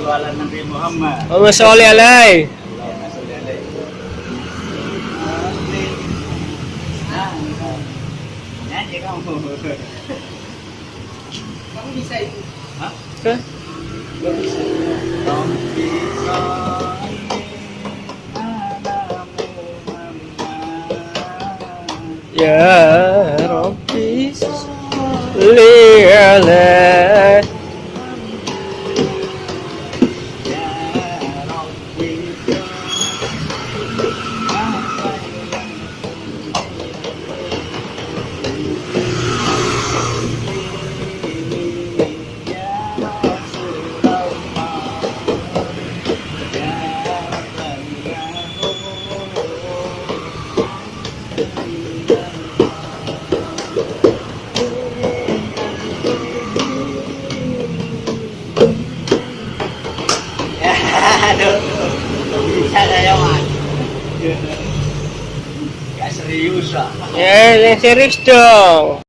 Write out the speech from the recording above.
sallu ala Nabi Muhammad. Allahumma sholli alaihi. Allahumma sholli alaihi. Nyanyi kamu. Kamu bisa itu? Hah? Hah? Gak bisa. Kamu bisa. Ya Rabbi sholli alaihi. Aduh, bisa saya mas. Gak serius ah. Ya, yang serius dong.